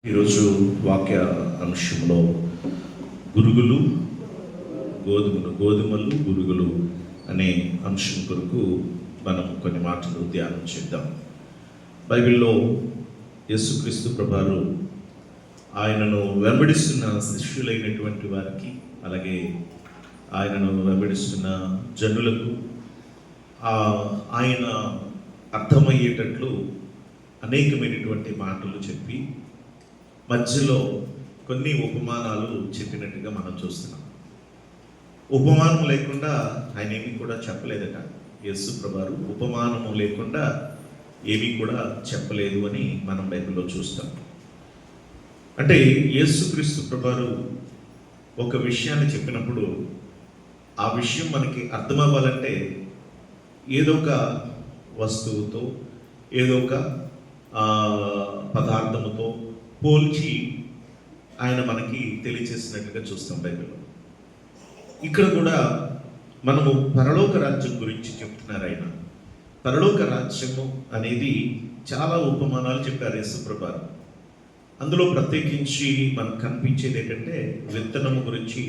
ఈరోజు వాక్య అంశంలో గురుగులు గోధుమలు గురుగులు అనే అంశం కొరకు మనం కొన్ని మాటలు ధ్యానం చేద్దాం. బైబిల్లో యేసుక్రీస్తు ప్రభువారు ఆయనను వెంబడిస్తున్న శిష్యులైనటువంటి వారికి, అలాగే ఆయనను వెంబడిస్తున్న జనులకు ఆయన అర్థమయ్యేటట్లు అనేకమైనటువంటి మాటలు చెప్పి మధ్యలో కొన్ని ఉపమానాలు చెప్పినట్టుగా మనం చూస్తున్నాం. ఉపమానం లేకుండా ఆయన ఏమీ కూడా చెప్పలేదట. యేసు ప్రభువారు ఉపమానము లేకుండా ఏమీ కూడా చెప్పలేదు అని మనం బైబిల్లో చూస్తాం. అంటే యేసుక్రీస్తు ప్రభువారు ఒక విషయాన్ని చెప్పినప్పుడు ఆ విషయం మనకి అర్థమవ్వాలంటే ఏదో ఒక వస్తువుతో, ఏదో ఒక పదార్థముతో పోల్చి ఆయన మనకి తెలియచేసినట్టుగా చూస్తాం బైబిల్లో. ఇక్కడ కూడా మనము పరలోక రాజ్యం గురించి చెప్తున్నారు. ఆయన పరలోక రాజ్యము అనేది చాలా ఉపమానాలు చెప్పారు యేసు ప్రభువారు. అందులో ప్రత్యేకించి మనకు కనిపించేది ఏంటంటే విత్తనము గురించి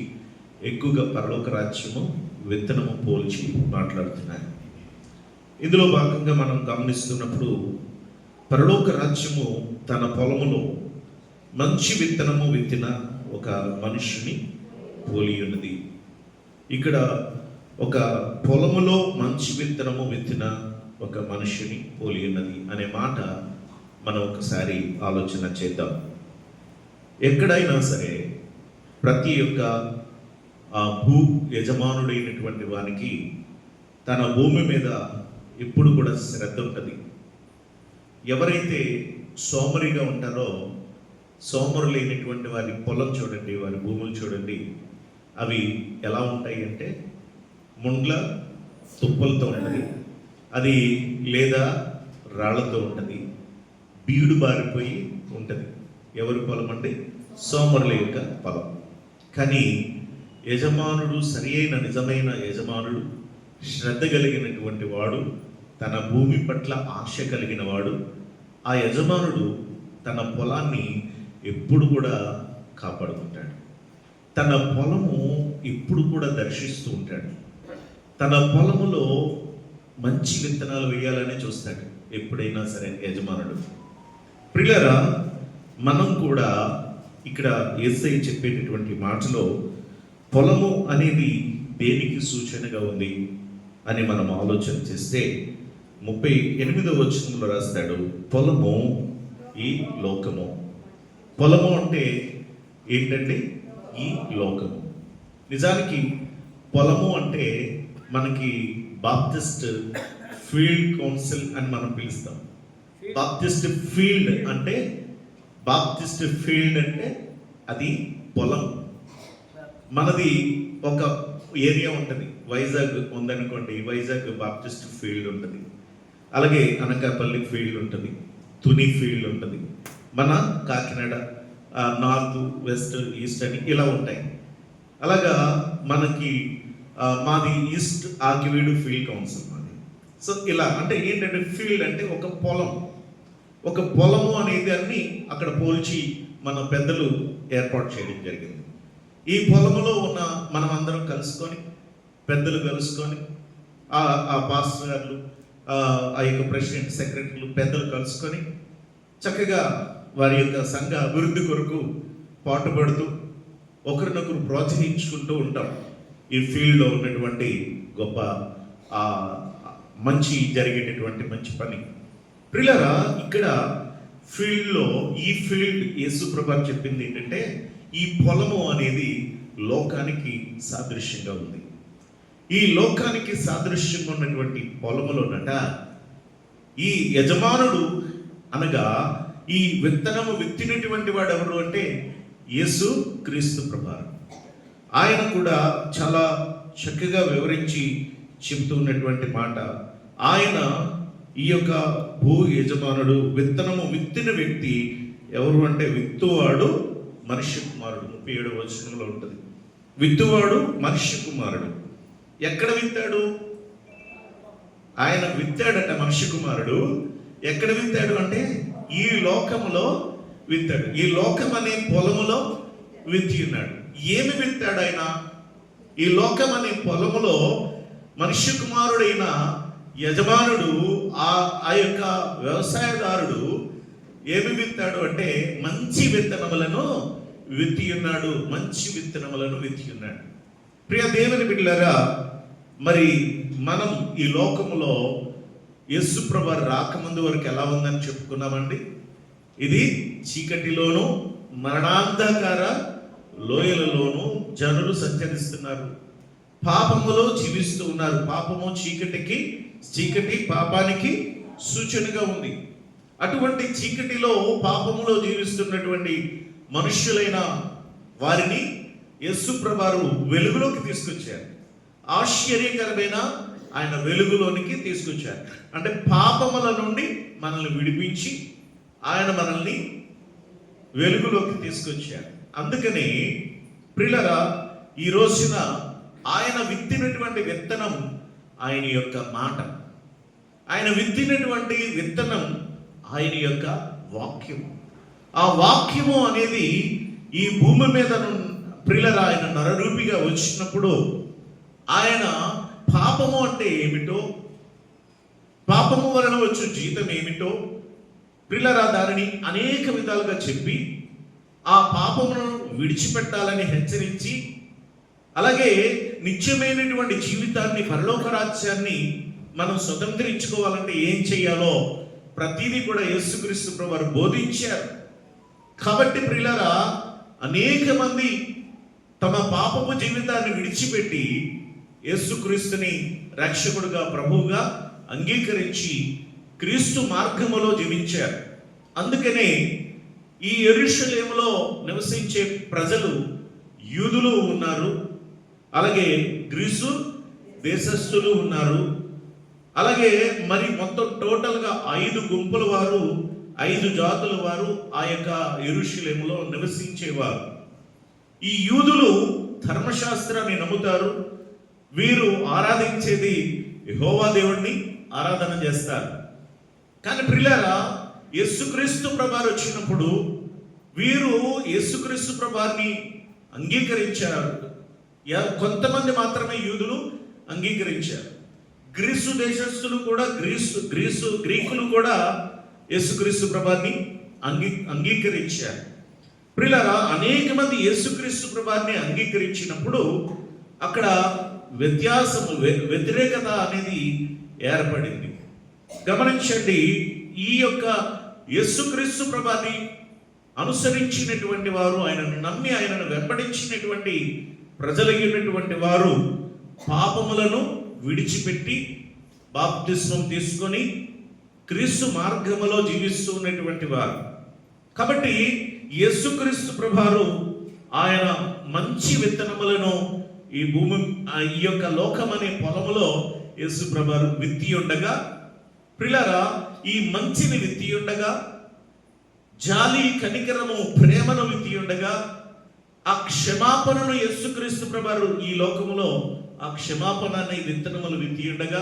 ఎక్కువగా పరలోక రాజ్యము విత్తనము పోల్చి మాట్లాడుతున్నాయి. ఇందులో భాగంగా మనం గమనిస్తున్నప్పుడు పరలోక రాజ్యము తన పొలములో మంచి విత్తనము విత్తిన ఒక మనిషిని పోలి ఉన్నది. ఇక్కడ ఒక పొలములో మంచి విత్తనము విత్తిన ఒక మనిషిని పోలి ఉన్నది అనే మాట మనం ఒకసారి ఆలోచన చేద్దాం. ఎక్కడైనా సరే ప్రతి ఒక్క భూ యజమానుడైనటువంటి వానికి తన భూమి మీద ఎప్పుడు కూడా శ్రద్ధ ఉంటుంది. ఎవరైతే సోమరిగా ఉంటారో, సోమరు లేనటువంటి వారి పొలం చూడండి, వారి భూములు చూడండి, అవి ఎలా ఉంటాయి అంటే ముండ్ల తుప్పలతో ఉంటుంది, అది లేదా రాళ్లతో ఉంటుంది, బీడు బారిపోయి ఉంటుంది. ఎవరి పొలం అంటే సోమరుల యొక్క పొలం. కానీ యజమానుడు, సరి అయిన నిజమైన యజమానుడు, శ్రద్ధ కలిగినటువంటి వాడు, తన భూమి పట్ల ఆశ కలిగిన వాడు, ఆ యజమానుడు తన పొలాన్ని ఎప్పుడు కూడా కాపాడుకుంటాడు. తన పొలము ఎప్పుడు కూడా దర్శిస్తూ ఉంటాడు. తన పొలములో మంచి విత్తనాలు వేయాలని చూస్తాడు ఎప్పుడైనా సరే యజమానుడు. ప్రియులారా, మనం కూడా ఇక్కడ యేసయ్య చెప్పేటటువంటి మాటలో పొలము అనేది దేనికి సూచనగా ఉంది అని మనం ఆలోచన చేస్తే 38వ వచనంలో రాస్తాడు, పొలము ఈ లోకము. పొలము అంటే ఏంటంటే ఈ లోకము. నిజానికి పొలము అంటే మనకి బాప్టిస్ట్ ఫీల్డ్ కౌన్సిల్ అని మనం పిలుస్తాం. బాప్టిస్ట్ ఫీల్డ్ అంటే అది పొలం. మనది ఒక ఏరియా ఉంటుంది. వైజాగ్ ఉందనుకోండి, వైజాగ్ బాప్టిస్ట్ ఫీల్డ్ ఉంటుంది. అలాగే అనకాపల్లి ఫీల్డ్ ఉంటుంది, తుని ఫీల్డ్ ఉంటుంది, మన కాకినాడ నార్త్, వెస్ట్, ఈస్ట్ అని ఇలా ఉంటాయి. అలాగా మనకి మాది ఈస్ట్ ఆకివీడు ఫీల్డ్ కౌన్సిల్ మాది. సో ఇలా అంటే ఏంటంటే ఫీల్డ్ అంటే ఒక పొలం. ఒక పొలము అనేది అన్ని అక్కడ పోల్చి మన పెద్దలు ఏర్పాటు చేయడం జరిగింది. ఈ పొలములో ఉన్న మనం అందరం కలుసుకొని, పెద్దలు కలుసుకొని, ఆ పాస్టర్ గారు, ఆ యొక్క ప్రెసిడెంట్, సెక్రటరీలు, పెద్దలు కలుసుకొని చక్కగా వారి యొక్క సంఘ అభివృద్ధి కొరకు పాటుపడుతూ ఒకరినొకరు ప్రోత్సహించుకుంటూ ఉంటాం. ఈ ఫీల్డ్లో ఉన్నటువంటి గొప్ప మంచి జరిగేటటువంటి మంచి పని. ప్రియులారా, ఇక్కడ ఫీల్డ్లో ఈ ఫీల్డ్ యేసు ప్రభువు చెప్పింది ఏంటంటే ఈ పొలము అనేది లోకానికి సాదృశ్యంగా ఉంది. ఈ లోకానికి సాదృశ్యంగా ఉన్నటువంటి పొలములోనట ఈ యజమానుడు అనగా ఈ విత్తనము విత్తినటువంటి వాడు ఎవరు అంటే యేసు క్రీస్తు ప్రభువారు. ఆయన కూడా చాలా చక్కగా వివరించి చెబుతూ ఉన్నటువంటి మాట, ఆయన ఈ యొక్క భూ యజమానుడు, విత్తనము విత్తిన వ్యక్తి ఎవరు అంటే విత్తువాడు మనుష్య కుమారుడు. 37వ వచనంలో ఉంటుంది, విత్తువాడు మనుష్య కుమారుడు. ఎక్కడ విత్తాడు? ఆయన విత్తాడట మనుష్య కుమారుడు. ఎక్కడ విత్తాడు అంటే ఈ లోకములో విత్తాడు. ఈ లోకం అనే పొలములో విత్తి ఉన్నాడు. ఏమి విత్తాడు ఆయన? ఈ లోకం అనే పొలములో మనుష్య కుమారుడైన యజమానుడు ఆ యొక్క వ్యవసాయదారుడు ఏమి విత్తాడు అంటే మంచి విత్తనములను విత్తి ఉన్నాడు. మంచి విత్తనములను విత్తి ఉన్నాడు. ప్రియ దేవుని బిడ్డలారా, మరి మనం ఈ లోకములో యేసుప్రభు రాకముందు వరకు ఎలా ఉందని చెప్పుకున్నామండి. ఇది చీకటిలోను మరణాంధకార లోయలలోను జనులు సంచరిస్తున్నారు, పాపములో జీవిస్తూ ఉన్నారు. పాపము చీకటి పాపానికి సూచనగా ఉంది. అటువంటి చీకటిలో పాపములో జీవిస్తున్నటువంటి మనుష్యులైన వారిని యేసుప్రభు వెలుగులోకి తీసుకొచ్చారు. ఆశ్చర్యకరమైన ఆయన వెలుగులోనికి తీసుకొచ్చారు. అంటే పాపముల నుండి మనల్ని విడిపించి ఆయన మనల్ని వెలుగులోకి తీసుకొచ్చారు. అందుకని ప్రియులారా, ఈ రోజున ఆయన విత్తినటువంటి విత్తనం ఆయన యొక్క మాట, ఆయన విత్తినటువంటి విత్తనం ఆయన యొక్క వాక్యము. ఆ వాక్యము అనేది ఈ భూమి మీద ప్రియులారా ఆయన నరరూపిగా వచ్చినప్పుడు ఆయన పాపము అంటే ఏమిటో, పాపము వలన వచ్చు జీతం ఏమిటో ప్రియులారా దానిని అనేక విధాలుగా చెప్పి ఆ పాపమును విడిచిపెట్టాలని హెచ్చరించి, అలాగే నిత్యమైనటువంటి జీవితాన్ని, పరలోక రాజ్యాన్ని మనం స్వతంత్రించుకోవాలంటే ఏం చేయాలో ప్రతిదీ కూడా యేసుక్రీస్తు ప్రభువు వారు బోధించారు. కాబట్టి ప్రియులారా, అనేక మంది తమ పాపపు జీవితాన్ని విడిచిపెట్టి యేసుక్రీస్తుని రక్షకుడుగా, ప్రభువుగా అంగీకరించి క్రీస్తు మార్గములో జీవించారు. అందుకనే ఈ యెరూషలేములో నివసించే ప్రజలు యూదులు ఉన్నారు, అలాగే గ్రీసు దేశస్థులు ఉన్నారు, అలాగే మరి మొత్తం టోటల్గా 5 గుంపుల వారు, 5 జాతుల వారు ఆ యొక్క యెరూషలేములో నివసించేవారు. ఈ యూదులు ధర్మశాస్త్రాన్ని నమ్ముతారు. వీరు ఆరాధించేది యెహోవా దేవుణ్ణి ఆరాధన చేస్తారు. కానీ ప్రియులారా, యేసుక్రీస్తు ప్రభువారు వచ్చినప్పుడు వీరు యేసుక్రీస్తు ప్రభువారిని అంగీకరించారు. కొంతమంది మాత్రమే యూదులు అంగీకరించారు. గ్రీసు దేశస్థులు కూడా, గ్రీకులు కూడా యేసుక్రీస్తు ప్రభువారిని అంగీకరించారు. ప్రియులారా, అనేక మంది యేసుక్రీస్తు ప్రభువారిని అంగీకరించినప్పుడు అక్కడ వ్యతిరేకత అనేది ఏర్పడింది. గమనించండి, ఈ యొక్క యేసుక్రీస్తు ప్రభువారిని అనుసరించినటువంటి వారు, ఆయనను నమ్మి ఆయనను వెంబడించినటువంటి ప్రజలైనటువంటి వారు పాపములను విడిచిపెట్టి బాప్తిస్మం తీసుకొని క్రీస్తు మార్గములో జీవిస్తూ ఉన్నటువంటి వారు. కాబట్టి యేసుక్రీస్తు ప్రభువారు ఆయన మంచి విత్తనములను ఈ భూమి, ఈ యొక్క లోకం అనే పొలములో యేసు ప్రభువారు విత్తి ఉండగా, ప్రియులారా, ఈ మంచిని విత్తి ఉండగా, జాలి, కనికరము, ప్రేమను విత్తి ఉండగా, ఆ క్షమాపణను యేసుక్రీస్తు ప్రభువారు ఈ లోకములో ఆ క్షమాపణ అనే విత్తనములు విత్తి ఉండగా,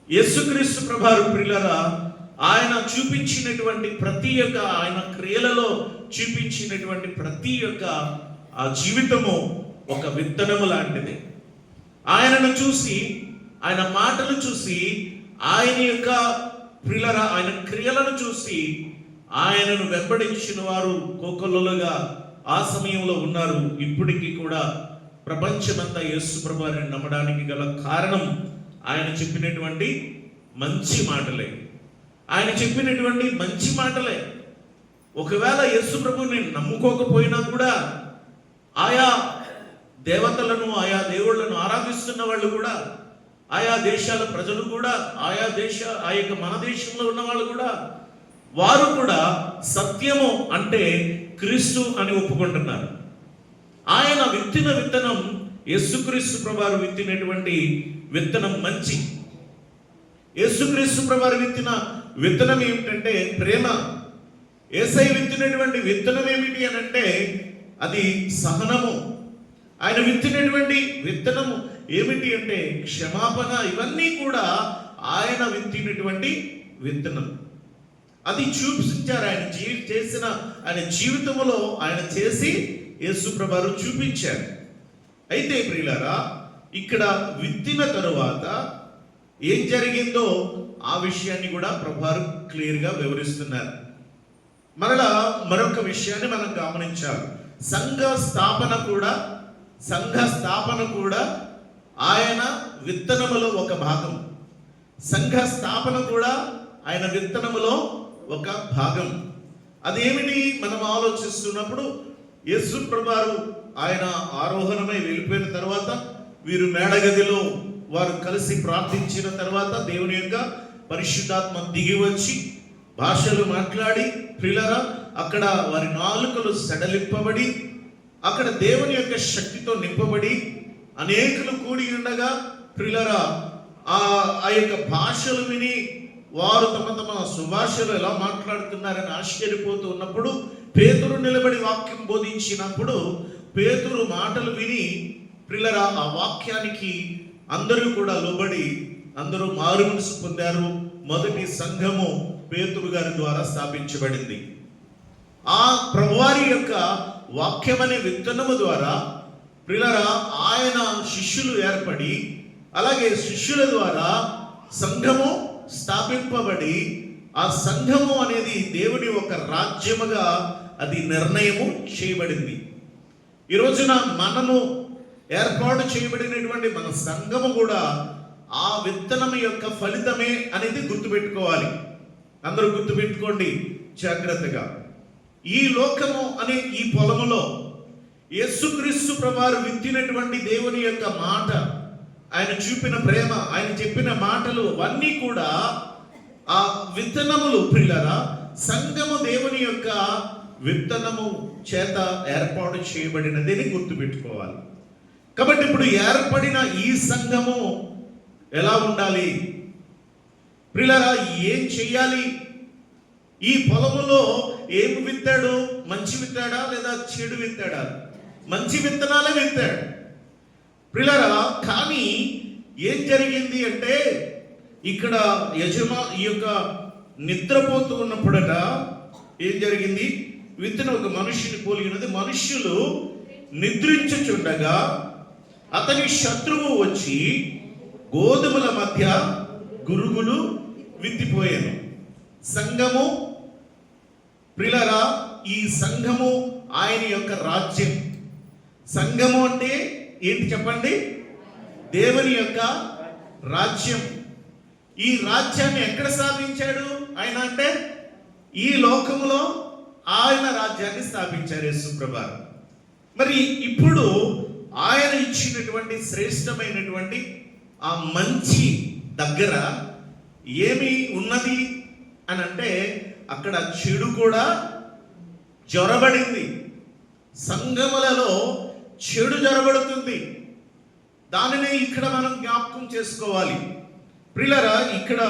యేసుక్రీస్తు ప్రభువారు ప్రియులారా ఆయన చూపించినటువంటి ప్రతి ఒక్క, ఆయన క్రియలలో చూపించినటువంటి ప్రతి ఒక్క ఆ జీవితము ఒక విత్తనము లాంటిది. ఆయనను చూసి, ఆయన మాటలు చూసి, ఆయన యొక్క ప్రియులారా ఆయన క్రియలను చూసి ఆయనను వెంబడించిన వారు కోకొల్లలుగా ఆ సమయంలో ఉన్నారు. ఇప్పటికీ కూడా ప్రపంచమంతా యేసు ప్రభువుని నమ్మడానికి గల కారణం ఆయన చెప్పినటువంటి మంచి మాటలే. ఆయన చెప్పినటువంటి మంచి మాటలే. ఒకవేళ యేసు ప్రభువుని నమ్ముకోకపోయినా కూడా ఆయా దేవతలను, ఆయా దేవుళ్లను ఆరాధిస్తున్న వాళ్ళు కూడా, ఆయా దేశాల ప్రజలు కూడా, ఆ యొక్క మన దేశంలో ఉన్న వాళ్ళు కూడా, వారు కూడా సత్యము అంటే క్రీస్తు అని ఒప్పుకుంటున్నారు. ఆయన విత్తిన విత్తనం, యేసుక్రీస్తు ప్రభువారు విత్తినటువంటి విత్తనం మంచి. యేసుక్రీస్తు ప్రభువారు విత్తిన విత్తనం ఏమిటంటే ప్రేమ. యేసయ్య విత్తినటువంటి విత్తనం ఏమిటి అని అంటే అది సహనము. ఆయన విత్తినటువంటి విత్తనము ఏమిటి అంటే క్షమాపణ. ఇవన్నీ కూడా ఆయన విత్తినటువంటి విత్తనం. అది చూపించారు. ఆయన చేసిన ఆయన జీవితంలో ఆయన చేసి యేసు ప్రభువారు చూపించారు. అయితే ప్రియులారా, ఇక్కడ విత్తిన తరువాత ఏం జరిగిందో ఆ విషయాన్ని కూడా ప్రభువారు క్లియర్గా వివరిస్తున్నారు. మరలా మరొక విషయాన్ని మనం గమనించాలి. సంఘ స్థాపన కూడా ఆయన విత్తనములో ఒక భాగం. సంఘ స్థాపన కూడా ఆయన విత్తనములో ఒక భాగం. అదేమిటి మనం ఆలోచిస్తున్నప్పుడు, యేసు ప్రభువారు ఆయన ఆరోహణమై వెళ్ళిపోయిన తర్వాత వీరు మేడగదిలో వారు కలిసి ప్రార్థించిన తర్వాత దేవుని యొక్క పరిశుద్ధాత్మ దిగి వచ్చి భాషలు మాట్లాడి, ప్రియులారా, అక్కడ వారి నాలుకలు సడలింపబడి అక్కడ దేవుని యొక్క శక్తితో నింపబడి అనేకులు కూడి ఉండగా, ప్రియులారా, ఆ యొక్క భాషలు విని వారు తమ సుభాషలు ఎలా మాట్లాడుతున్నారని ఆశ్చర్యపోతూ ఉన్నప్పుడు పేతురు నిలబడి వాక్యం బోధించినప్పుడు పేతురు మాటలు విని, ప్రియులారా, ఆ వాక్యానికి అందరూ కూడా లోబడి అందరూ మారు మనసు పొందారు. మొదటి సంఘము పేతురు గారి ద్వారా స్థాపించబడింది. ఆ ప్రభువారి యొక్క వాక్యమనే విత్తనము ద్వారా ప్రియులారా ఆయన శిష్యులు ఏర్పడి, అలాగే శిష్యుల ద్వారా సంఘము స్థాపింపబడి, ఆ సంఘము అనేది దేవుని ఒక రాజ్యముగా అది నిర్ణయము చేయబడింది. ఈ రోజున మనము ఏర్పాటు చేయబడినటువంటి మన సంఘము కూడా ఆ విత్తనం యొక్క ఫలితమే అనేది గుర్తుపెట్టుకోవాలి. అందరూ గుర్తుపెట్టుకోండి జాగ్రత్తగా. ఈ లోకము అనే ఈ పొలములో యేసుక్రీస్తు ప్రభువారు విత్తినటువంటి దేవుని యొక్క మాట, ఆయన చూపిన ప్రేమ, ఆయన చెప్పిన మాటలు అవన్నీ కూడా ఆ విత్తనములు. ప్రియులారా, సంఘము దేవుని యొక్క విత్తనము చేత ఏర్పాటు చేయబడినదని గుర్తుపెట్టుకోవాలి. కాబట్టి ఇప్పుడు ఏర్పడిన ఈ సంఘము ఎలా ఉండాలి? ప్రియులారా, ఏం చెయ్యాలి? ఈ పొలములో ఏమి విత్తాడు? మంచి విత్తాడా లేదా చెడు విత్తాడా? మంచి విత్తనాలే విత్తాడు ప్రియులారా. కానీ ఏం జరిగింది అంటే, ఇక్కడ ఈ యొక్క నిద్రపోతూ ఉన్నప్పుడట ఏం జరిగింది? విత్తనం ఒక మనుష్యుని పోలినది. మనుష్యులు నిద్రించుచుండగా అతని శత్రువు వచ్చి గోధుమల మధ్య గురుగులు విత్తిపోయాను. సంఘము ప్రియులారా, ఈ సంఘము ఆయన యొక్క రాజ్యం. సంఘము అంటే ఏంటి చెప్పండి? దేవుని యొక్క రాజ్యం. ఈ రాజ్యాన్ని ఎక్కడ స్థాపించాడు ఆయన అంటే, ఈ లోకములో ఆయన రాజ్యాన్ని స్థాపించారు యేసు ప్రభువారు. మరి ఇప్పుడు ఆయన ఇచ్చినటువంటి శ్రేష్టమైనటువంటి ఆ మంచి దగ్గర ఏమి ఉన్నది అని అంటే, అక్కడ చెడు కూడా జొరబడింది. సంఘములలో చెడు జొరబడుతుంది. దానినే ఇక్కడ మనం జ్ఞాపకం చేసుకోవాలి. ప్రియులారా, ఇక్కడ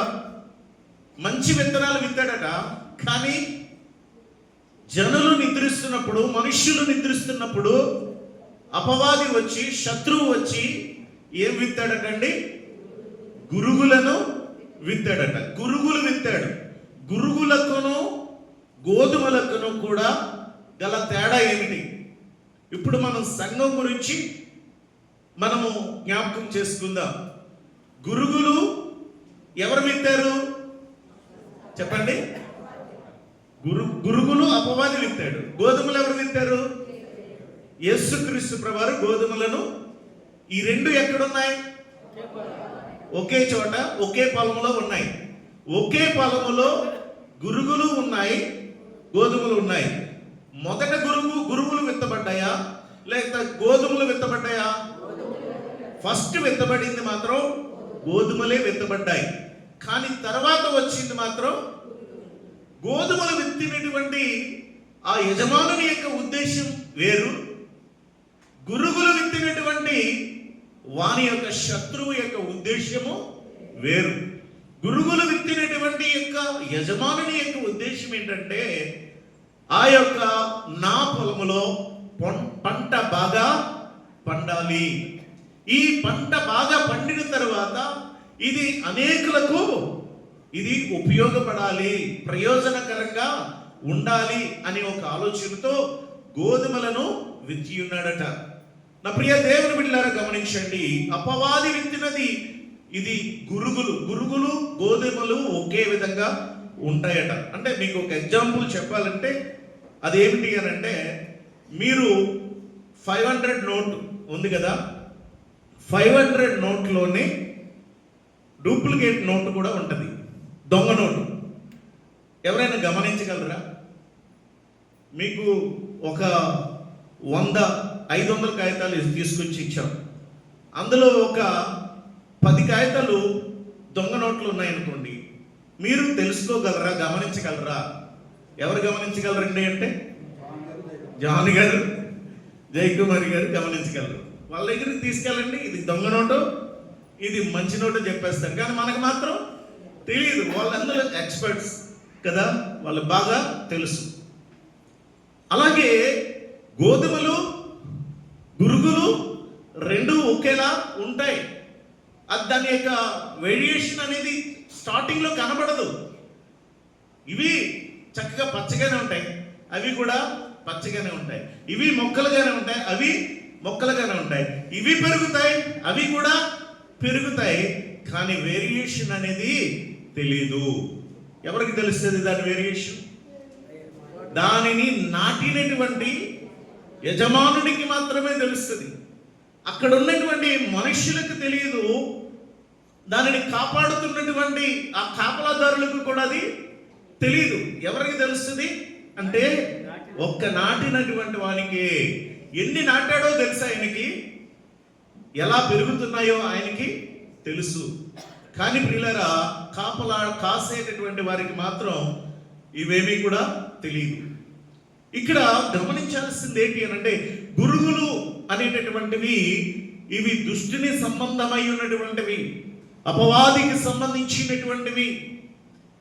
మంచి విత్తనాలు విత్తాడట. కానీ జనులు నిద్రిస్తున్నప్పుడు, మనుష్యులు నిద్రిస్తున్నప్పుడు అపవాది వచ్చి, శత్రువు వచ్చి ఏం విత్తాడటండి? గురుగులను విత్తాడట. గురుగులు విత్తాడు. గురుగులకును గోధుమలకును కూడా గల తేడా ఏమిటి? ఇప్పుడు మనం సంఘం గురించి మనము జ్ఞాపకం చేసుకుందాం. గురుగులు ఎవరు విత్తారు చెప్పండి? గురుగులు అపవాది విత్తాడు. గోధుమలు ఎవరు విత్తారు? యేసుక్రీస్తు ప్రభువారు గోధుమలను. ఈ రెండు ఎక్కడున్నాయి? ఒకే చోట, ఒకే పొలంలో ఉన్నాయి. ఒకే పొలములో గురుగులు ఉన్నాయి, గోధుమలు ఉన్నాయి. మొదట గురుగులు విత్తబడ్డాయా లేక గోధుమలు విత్తబడ్డాయా? ఫస్ట్ విత్తబడింది మాత్రం గోధుమలే విత్తబడ్డాయి. కానీ తర్వాత వచ్చింది మాత్రం గోధుమలు విత్తినటువంటి ఆ యజమానుని యొక్క ఉద్దేశం వేరు, గురుగులు విత్తినటువంటి వాని యొక్క శత్రువు యొక్క ఉద్దేశము వేరు. గురుగులు విత్తినటువంటి యొక్క యజమానుని యొక్క ఉద్దేశం ఏంటంటే, ఆ యొక్క నా పొలములో పంట బాగా పండాలి. ఈ పంట బాగా పండిన తర్వాత ఇది అనేకులకు ఇది ఉపయోగపడాలి, ప్రయోజనకరంగా ఉండాలి అని ఒక ఆలోచనతో గోధుమలను విత్తి ఉన్నాడట. నా ప్రియ దేవుని బిడ్డలారా గమనించండి, అపవాది విత్తినది ఇది గురుగులు. గోధుమలు ఒకే విధంగా ఉంటాయట. అంటే మీకు ఒక ఎగ్జాంపుల్ చెప్పాలంటే అదేమిటి అని అంటే, మీరు 500 నోట్ ఉంది కదా, 500 నోట్లోనే డూప్లికేట్ నోట్ కూడా ఉంటుంది, దొంగ నోటు. ఎవరైనా గమనించగలరా? మీకు ఒక 500 కాగితాలు తీసుకొచ్చి ఇచ్చాం, అందులో ఒక 10 కాగితాలు దొంగ నోట్లు ఉన్నాయనుకోండి, మీరు తెలుసుకోగలరా, గమనించగలరా? ఎవరు గమనించగలరండి అంటే జాన్ గారు, జయకుమారి గారు గమనించగలరు. వాళ్ళ దగ్గరికి తీసుకెళ్ళండి, ఇది దొంగ నోటు, ఇది మంచి నోటు చెప్పేస్తారు. కానీ మనకు మాత్రం తెలియదు. వాళ్ళందరూ ఎక్స్పర్ట్స్ కదా, వాళ్ళు బాగా తెలుసు. అలాగే గోధుమలు గురుగులు రెండు ఒకేలా ఉంటాయి. అది దాని యొక్క వేరియేషన్ అనేది స్టార్టింగ్లో కనబడదు. ఇవి చక్కగా పచ్చగానే ఉంటాయి, అవి కూడా పచ్చగానే ఉంటాయి. ఇవి మొక్కలుగానే ఉంటాయి, అవి మొక్కలుగానే ఉంటాయి. ఇవి పెరుగుతాయి, అవి కూడా పెరుగుతాయి. కానీ వేరియేషన్ అనేది తెలీదు. ఎవరికి తెలుస్తుంది దాని వేరియేషన్? దానిని నాటినటువంటి యజమానుడికి మాత్రమే తెలుస్తుంది. అక్కడ ఉన్నటువంటి మనుషులకు తెలియదు. దానిని కాపాడుతున్నటువంటి ఆ కాపలాదారులకు కూడా అది తెలియదు. ఎవరికి తెలుస్తుంది అంటే ఒక్క నాటినటువంటి వానికి. ఎన్ని నాటాడో తెలుసా ఆయనకి, ఎలా పెరుగుతున్నాయో ఆయనకి తెలుసు. కానీ ప్రియులారా, కాపలా కాసేటటువంటి వారికి మాత్రం ఇవేమీ కూడా తెలియదు. ఇక్కడ గమనించాల్సింది ఏంటి అని అంటే, గురుగులు అనేటటువంటివి ఇవి దుష్టుని సంబంధమై ఉన్నటువంటివి, అపవాదికి సంబంధించినటువంటివి.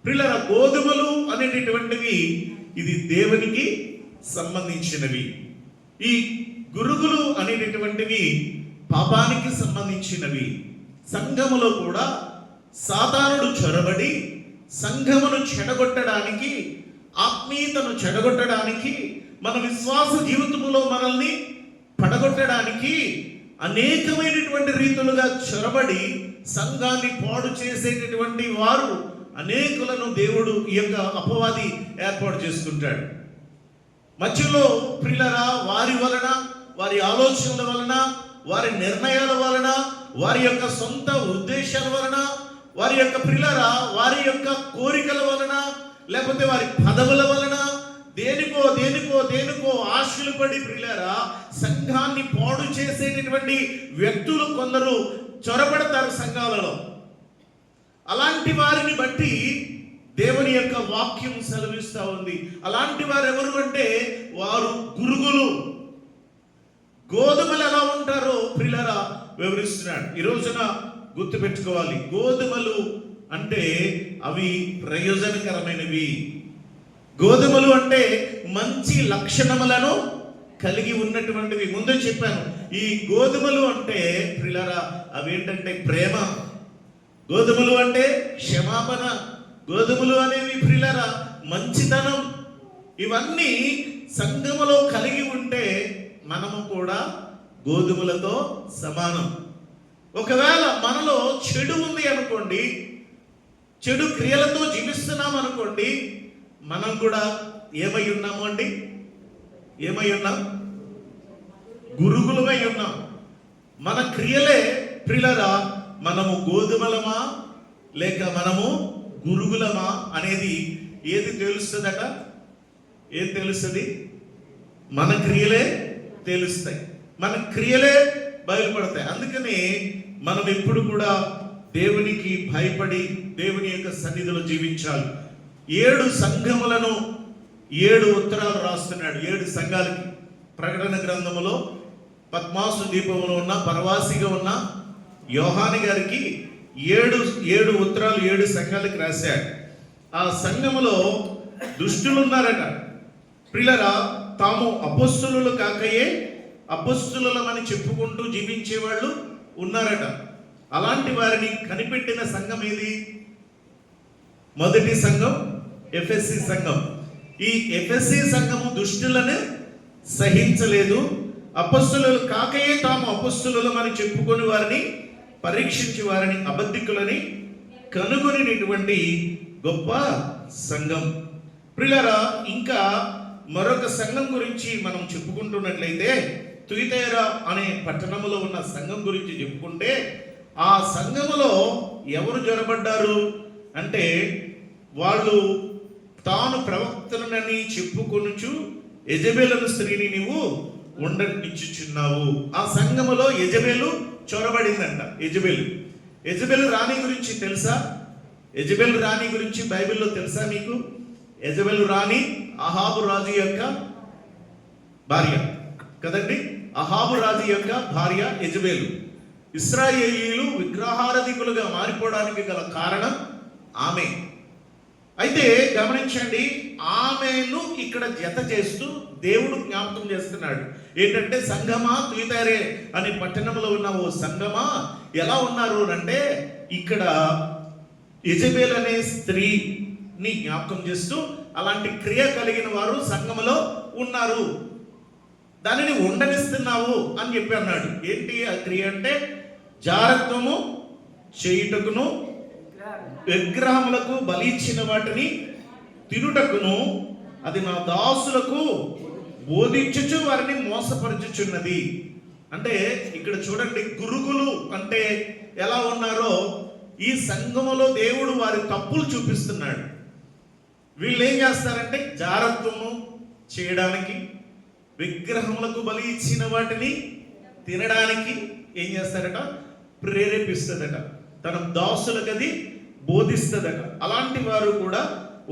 ప్రియులారా, గోధుమలు అనేటటువంటివి ఇది దేవునికి సంబంధించినవి. ఈ గురుగులు అనేటటువంటివి పాపానికి సంబంధించినవి. సంఘములో కూడా సాతానుడు చొరబడి సంఘమును చెడగొట్టడానికి, ఆత్మీయతను చెడగొట్టడానికి, మన విశ్వాస జీవితంలో మనల్ని పడగొట్టడానికి అనేకమైనటువంటి రీతులుగా చొరబడి సంఘాన్ని పాడు చేసేటటువంటి వారు అనేకులను దేవుడు ఈ యొక్క అపవాది ఏర్పాటు చేసుకుంటాడు. మధ్యలో ప్రియులారా, వారి వలన, వారి ఆలోచనల వలన, వారి నిర్ణయాల వలన, వారి యొక్క సొంత ఉద్దేశాల వలన, వారి యొక్క ప్రియులారా, వారి యొక్క కోరికల వలన, లేకపోతే వారి పదవుల వలన, దేనికో దేనికో దేనికో ఆశలు పడి ప్రియులారా సంఘాన్ని పాడు చేసేటటువంటి వ్యక్తులు కొందరు చొరబడతారు సంఘాలలో. అలాంటి వారిని బట్టి దేవుని యొక్క వాక్యం సెలవిస్తూ ఉంది. అలాంటి వారు ఎవరు అంటే వారు గురుగులు. గోధుమలు ఎలా ఉంటారో ప్రియులారా వివరిస్తున్నాడు. ఈ రోజున గుర్తుపెట్టుకోవాలి, గోధుమలు అంటే అవి ప్రయోజనకరమైనవి. గోధుమలు అంటే మంచి లక్షణములను కలిగి ఉన్నటువంటివి. ముందే చెప్పాను, ఈ గోధుమలు అంటే ప్రియులారా అవేంటంటే ప్రేమ, గోధుమలు అంటే క్షమాపణ, గోధుమలు అనేవి ప్రియులారా మంచితనం. ఇవన్నీ సంఘములో కలిగి ఉంటే మనము కూడా గోధుమలతో సమానం. ఒకవేళ మనలో చెడు ఉంది అనుకోండి, చెడు క్రియలతో జీవిస్తున్నాం అనుకోండి, మనం కూడా ఏమై ఉన్నాము అండి? ఏమై ఉన్నాం? గురుగులమై ఉన్నాం. మన క్రియలే ప్రియులారా మనము గోధుమలమా లేక మనము గురుగులమా అనేది ఏది తెలుస్తుందట? ఏది తెలుస్తుంది? మన క్రియలే తెలుస్తాయి, మన క్రియలే బయలుపడతాయి. అందుకని మనం ఎప్పుడు కూడా దేవునికి భయపడి దేవుని యొక్క సన్నిధిలో జీవించాలి. 7 సంఘములను 7 ఉత్తరాలు రాస్తున్నాడు 7 సంఘాలకి. ప్రకటన గ్రంథములో పద్మాసు దీపంలో ఉన్న పరవాసిగా ఉన్న యోహాని గారికి 7 ఉత్తరాలు 7 సంఘాలకి రాశాడు. ఆ సంఘములో దుష్టులు ఉన్నారట. ప్రియులారా, తాము అపొస్తలులు కాకయే అపొస్తలులమని చెప్పుకుంటూ జీవించే వాళ్ళు ఉన్నారట. అలాంటి వారిని కనిపెట్టిన సంఘం ఏది? మొదటి సంఘం ఎఫెసీ సంఘం. ఈ ఎఫెసీ సంఘము దుష్టులను సహించలేదు. అపొస్తలులు కాకయే తాము అపొస్తలులు అని చెప్పుకొని వారిని పరీక్షించి వారిని అబద్ధికులని కనుగొనినటువంటి గొప్ప సంఘం. ప్రియులారా, ఇంకా మరొక సంఘం గురించి మనం చెప్పుకుంటున్నట్లయితే తుయితైరా అనే పట్టణంలో ఉన్న సంఘం గురించి చెప్పుకుంటే, ఆ సంఘములో ఎవరు జొరబడ్డారు అంటే, వాళ్ళు తాను ప్రవక్తలనని చెప్పుకొనుచు యెజబెలు స్త్రీని నీవు ఉండనిచ్చుచున్నావు. ఆ సంఘములో యెజబెలు చొరబడిందంట. యెజబెలు రాణి గురించి తెలుసా? యెజబెలు రాణి గురించి బైబిల్లో తెలుసా మీకు? యెజబెలు రాణి అహాబు రాజు యొక్క భార్య కదండి. అహాబు రాజు యొక్క భార్య యెజబెలు. ఇశ్రాయేలీయులు విగ్రహారాధికులుగా మారిపోవడానికి గల కారణం ఆమె. అయితే గమనించండి, ఆమెను ఇక్కడ జత చేస్తూ దేవుడు జ్ఞాపకం చేస్తున్నాడు. ఏంటంటే, సంఘమా తుయితైరే అనే పట్టణంలో ఉన్న ఓ సంఘమా ఎలా ఉన్నారు అంటే, ఇక్కడ యెజబెలు అనే స్త్రీని జ్ఞాపకం చేస్తూ అలాంటి క్రియ కలిగిన వారు సంఘములో ఉన్నారు, దానిని ఉండనిస్తున్నావు అని చెప్పి అన్నాడు. ఏంటి ఆ క్రియ అంటే, జారత్వము చేయుటకును విగ్రహములకు బలి ఇచ్చిన వాటిని తినుటకును అది నా దాసులకు బోధించుచు వారిని మోసపరచుచున్నది. అంటే ఇక్కడ చూడండి, గురుగులు అంటే ఎలా ఉన్నారో ఈ సంఘములో దేవుడు వారి తప్పులు చూపిస్తున్నాడు. వీళ్ళు ఏం చేస్తారంటే, జారత్వము చేయడానికి, విగ్రహములకు బలి ఇచ్చిన వాటిని తినడానికి ఏం చేస్తారట? ప్రేరేపిస్తుందట, తన దాసులకు అది బోధిస్తుందట. అలాంటి వారు కూడా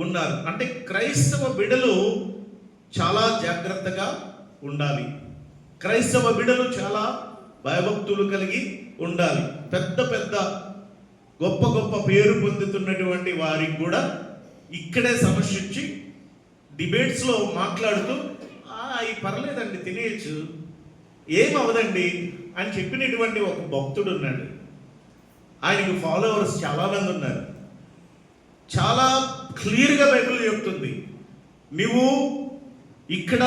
ఉన్నారు. అంటే క్రైస్తవ బిడ్డలు చాలా జాగ్రత్తగా ఉండాలి. క్రైస్తవ బిడ్డలు చాలా భయభక్తులు కలిగి ఉండాలి. పెద్ద పెద్ద గొప్ప గొప్ప పేరు పొందుతున్నటువంటి వారికి కూడా ఇక్కడే సమస్య వచ్చి డిబేట్స్లో మాట్లాడుతూ అవి పర్లేదండి, తినేయచ్చు, ఏమవదండి అని చెప్పినటువంటి ఒక భక్తుడు ఉన్నాడు. ఆయనకు ఫాలోవర్స్ చాలామంది ఉన్నారు. చాలా క్లియర్గా బైబిల్ చెప్తుంది, నువ్వు ఇక్కడ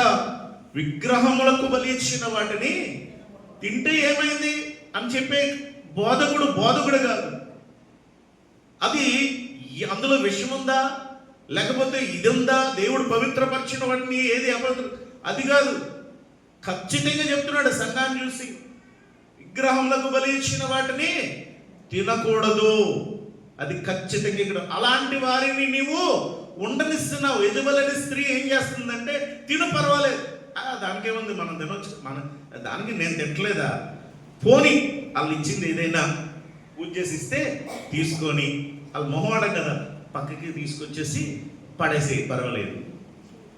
విగ్రహములకు బలి ఇచ్చిన వాటిని తింటే ఏమైంది అని చెప్పే బోధకుడు కాదు. అది అందులో విషం ఉందా, లేకపోతే ఇది ఉందా, దేవుడు పవిత్రపరిచిన వాటిని ఏది అపవిత్ర, అది కాదు. ఖచ్చితంగా చెప్తున్నాడు సంఘాన్ని చూసి, విగ్రహములకు బలి ఇచ్చిన వాటిని తినకూడదు. అది ఖచ్చితంగా ఇక్కడ. అలాంటి వారిని నీవు ఉండనిస్తున్నావు. యెజబెలు స్త్రీ ఏం చేస్తుందంటే, తిను పర్వాలేదు, దానికేముంది, మనం తినొచ్చు, దానికి నేను తినట్లేదా, పోనీ వాళ్ళు ఇచ్చింది ఏదైనా పూజ చేసి ఇస్తే తీసుకొని, వాళ్ళు మొహవాడ కదా, పక్కకి తీసుకొచ్చేసి పడేసి పర్వాలేదు.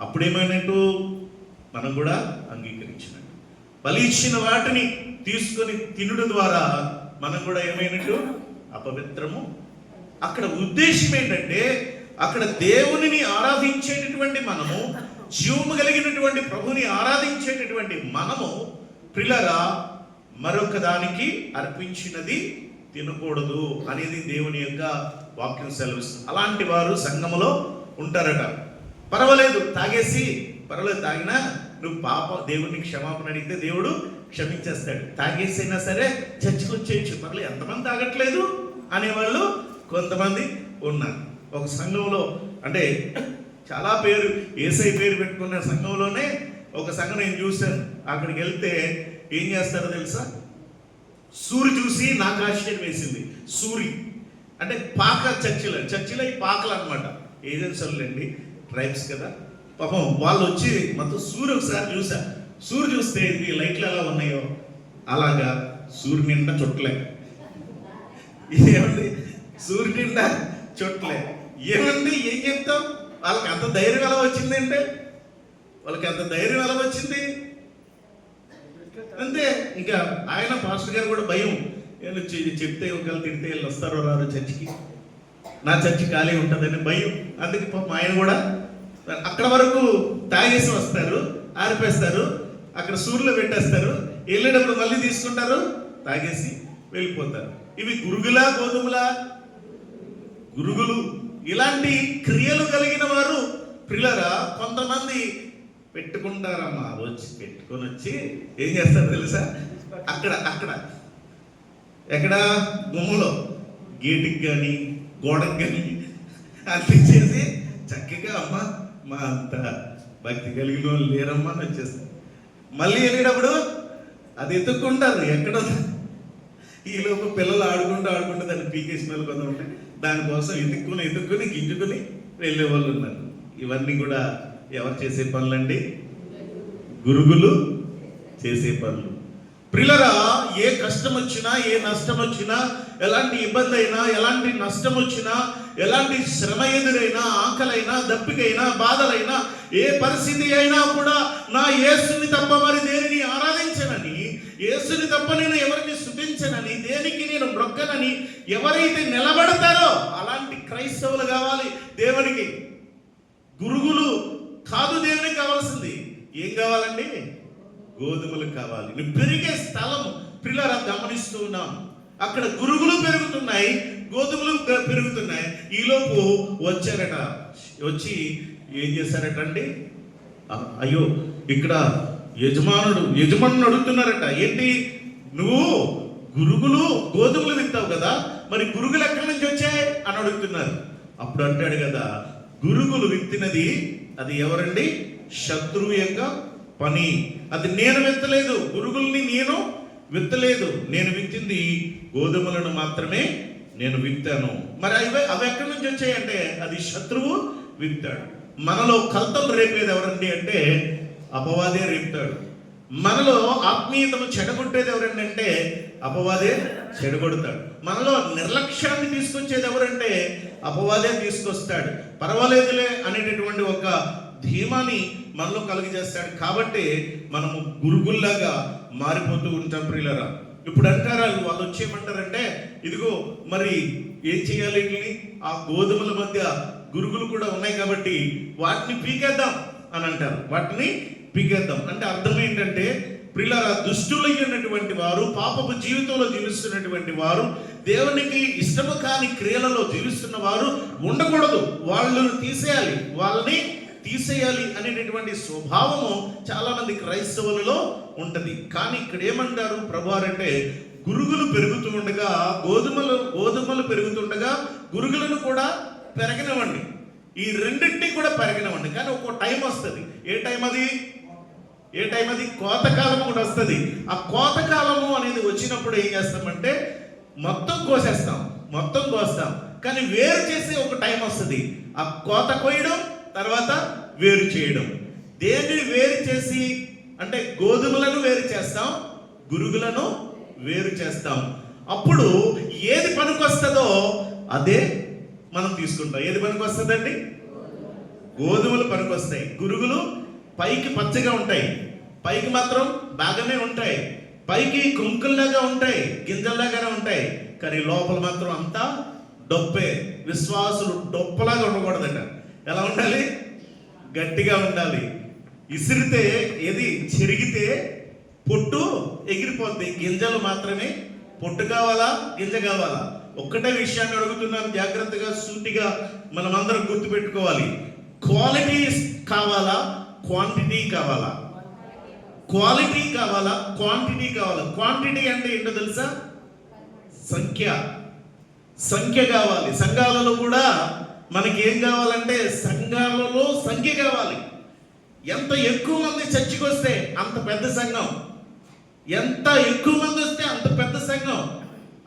అప్పుడేమైనట్టు మనం కూడా అంగీకరించినట్టు. బలి ఇచ్చిన వాటిని తీసుకొని తినడం ద్వారా మనం కూడా ఏమైనట్టు? అపవిత్రము. అక్కడ ఉద్దేశం ఏంటంటే, అక్కడ దేవునిని ఆరాధించేటటువంటి మనము, జీవము కలిగినటువంటి ప్రభుని ఆరాధించేటటువంటి మనము ప్రియులారా మరొక దానికి అర్పించినది తినకూడదు అనేది దేవుని యొక్క వాక్యం సెలవిస్తుంది. అలాంటి వారు సంఘములో ఉంటారట. పర్వాలేదు, తాగేసి పర్వాలేదు, తాగినా నువ్వు దేవుడిని క్షమాపణ అడిగితే దేవుడు క్షమించేస్తాడు. తాగేసైనా సరే చర్చకు వచ్చేయచ్చు, పర్లేదు, ఎంతమంది తాగట్లేదు అనేవాళ్ళు కొంతమంది ఉన్నారు. ఒక సంఘంలో అంటే చాలా పేరు, యేసయ్య పేరు పెట్టుకున్న సంఘంలోనే ఒక సంఘం నేను చూశాను. అక్కడికి వెళ్తే ఏం చేస్తారో తెలుసా? సూరి చూసి నాకు ఆశ్చర్యం వేసింది. సూరి అంటే పాక, చర్చిలో ఈ పాకలు అనమాట. ఏజెన్సీలు అండి, ట్రైబ్స్ కదా పాపం. వాళ్ళు వచ్చి మొత్తం సూర్యు ఒకసారి చూసా. సూర్యు చూస్తే ఈ లైట్లు ఎలా ఉన్నాయో అలాగా సూర్యు నిండా చుట్టలే. ఏమండి, సూర్యు నిండా చుట్టలే. ఏమండి, ఏం చెప్తాం? వాళ్ళకి అంత ధైర్యం ఎలా వచ్చింది అంటే, వాళ్ళకి అంత ధైర్యం ఎలా వచ్చింది అంతే. ఇంకా ఆయన పాస్టర్ గారు కూడా భయం, చెప్తే ఒకవేళ తిడితే వీళ్ళు వస్తారో రారో చర్చికి, నా చర్చి ఖాళీ ఉంటుందని భయం. అందుకే పాపం ఆయన కూడా అక్కడ వరకు తాగేసి వస్తారు, ఆరిపేస్తారు, అక్కడ సూర్యులో పెట్టేస్తారు, వెళ్ళేటప్పుడు మళ్ళీ తీసుకుంటారు, తాగేసి వెళ్ళిపోతారు. ఇవి గురుగులా గోధుమలా? గురుగులు. ఇలాంటి క్రియలు కలిగిన వారు ప్రియులారా కొంతమంది పెట్టుకుంటారమ్మా, వచ్చి పెట్టుకొని వచ్చి ఏం చేస్తారు తెలుసా? అక్కడ ఎక్కడ గుమ్మలో గేటుకి కానీ గోడకి కానీ అంటించేసి చక్కగా అమ్మ మా అంత భక్తి కలిగిన వాళ్ళు లేరమ్మా అని వచ్చేస్తారు. మళ్ళీ వెళ్ళేటప్పుడు అది ఎత్తుక్కుంటారు ఎక్కడ. ఈలోపు పిల్లలు ఆడుకుంటూ దాన్ని పీకేసిన వాళ్ళు కొంత ఉంటాయి. దానికోసం ఎత్తుక్కుని గింజుకుని వెళ్ళే వాళ్ళు ఉన్నారు. ఇవన్నీ కూడా ఎవరు చేసే పనులండి? గురుగులు చేసే పనులు. ప్రియులారా, ఏ కష్టం వచ్చినా, ఏ నష్టం వచ్చినా, ఎలాంటి ఇబ్బంది అయినా, ఎలాంటి నష్టం వచ్చినా, ఎలాంటి శ్రమ ఎదురైనా, ఆకలైనా, దప్పికైనా, బాధలైనా, ఏ పరిస్థితి అయినా కూడా నా యేసుని తప్ప మరి దేనిని ఆరాధించనని, యేసుని తప్ప నేను ఎవరిని స్తుతించనని, దేనికి నేను మొక్కనని ఎవరైతే నిలబడతారో అలాంటి క్రైస్తవులు కావాలి దేవునికి. గురుగులు కాదు దేవునికి కావాల్సింది. ఏం కావాలండి? గోధుమలు కావాలి. నువ్వు పెరిగే స్థలం పిల్లరా గమనిస్తూ ఉన్నాం. అక్కడ గురుగులు పెరుగుతున్నాయి, గోధుమలు పెరుగుతున్నాయి. ఈలోపు వచ్చారట. వచ్చి ఏం చేశారట అండి? అయ్యో, ఇక్కడ యజమానుని అడుగుతున్నారట. ఏంటి, నువ్వు గురుగులు గోధుమలు విత్తావు కదా, మరి గురుగులు ఎక్కడి నుంచి వచ్చాయి అని అడుగుతున్నారు. అప్పుడు అంటాడు కదా, గురుగులు విత్తినది అది ఎవరండి? శత్రువు యొక్క పని. అది నేను విత్తలేదు, గురుగుల్ని నేను విత్తలేదు. నేను విత్తింది గోధుమలను మాత్రమే నేను విత్తాను. మరి అవి ఎక్కడి నుంచి వచ్చాయంటే అది శత్రువు విత్తాడు. మనలో కలతలు రేపేది ఎవరండి అంటే అపవాదే రేపుతాడు. మనలో ఆత్మీయతను చెడగొట్టేది ఎవరండి అంటే అపవాదే చెడగొడతాడు. మనలో నిర్లక్ష్యాన్ని తీసుకొచ్చేది ఎవరంటే అపవాదే తీసుకొస్తాడు. పర్వాలేదులే అనేటటువంటి ఒక ధీమాని మనలో కలుగజేస్తాడు. కాబట్టి మనము గురుగుల్లాగా మారిపోతూ ఉంటాం ప్రియులరా. ఇప్పుడు అంటారా, వాళ్ళు వచ్చేయమంటారంటే ఇదిగో మరి ఏం చేయాలి? ఆ గోధుమల మధ్య గురుగులు కూడా ఉన్నాయి కాబట్టి వాటిని పీకేద్దాం అని అంటారు. వాటిని పీకేద్దాం అంటే అర్థం ఏంటంటే ప్రియులారా, దుష్టులైనటువంటి వారు, పాపపు జీవితంలో జీవిస్తున్నటువంటి వారు, దేవునికి ఇష్టము కాని క్రియలలో జీవిస్తున్న వారు ఉండకూడదు. వాళ్ళని తీసేయాలి అనేటటువంటి స్వభావము చాలా మంది క్రైస్తవులలో ఉంటది. కానీ ఇక్కడ ఏమంటారు ప్రభువారు అంటే గురుగులు పెరుగుతూ ఉండగా, గోధుమలు పెరుగుతుండగా గురుగులను కూడా పెరగనివ్వండి. ఈ రెండింటినీ కూడా పెరగనివ్వండి. కానీ ఒక టైం వస్తుంది. ఏ టైం అది? కోతకాలం కూడా వస్తుంది. ఆ కోతకాలము అనేది వచ్చినప్పుడు ఏం చేస్తామంటే మొత్తం కోస్తాం. కానీ వేరు చేసే ఒక టైం వస్తుంది. ఆ కోత కోయడం, తర్వాత వేరు చేయడం. దేనిని వేరు చేసి అంటే గోధుమలను వేరు చేస్తాం, గురుగులను వేరు చేస్తాం. అప్పుడు ఏది పనికొస్తుందో అదే మనం తీసుకుంటాం. ఏది పనికొస్తుందండి? గోధుమలు పనికొస్తాయి. గురుగులు పైకి పచ్చగా ఉంటాయి, పైకి మాత్రం బాగానే ఉంటాయి, పైకి కుంకుల్లాగా ఉంటాయి, గింజల్లాగానే ఉంటాయి. కానీ లోపల మాత్రం అంతా డొప్పే. విశ్వాసులు డొప్పలాగా ఉండకూడదట. ఎలా ఉండాలి? గట్టిగా ఉండాలి. ఇసిరితే ఏది చెరిగితే పొట్టు ఎగిరిపోద్ది. గింజలు మాత్రమే. పొట్టు కావాలా, గింజ కావాలా? ఒక్కటే విషయాన్ని అడుగుతున్నాను, జాగ్రత్తగా సూటిగా మనమందరం గుర్తుపెట్టుకోవాలి. క్వాలిటీ కావాలా, క్వాంటిటీ కావాలా? క్వాలిటీ కావాలా, క్వాంటిటీ కావాలా? క్వాంటిటీ అంటే ఏంటో తెలుసా? సంఖ్య కావాలి. సంఘాలలో కూడా మనకి ఏం కావాలంటే సంఘాలలో సంఖ్య కావాలి. ఎంత ఎక్కువ మంది చర్చికి వస్తే అంత పెద్ద సంఘం, ఎంత ఎక్కువ మంది వస్తే అంత పెద్ద సంఘం.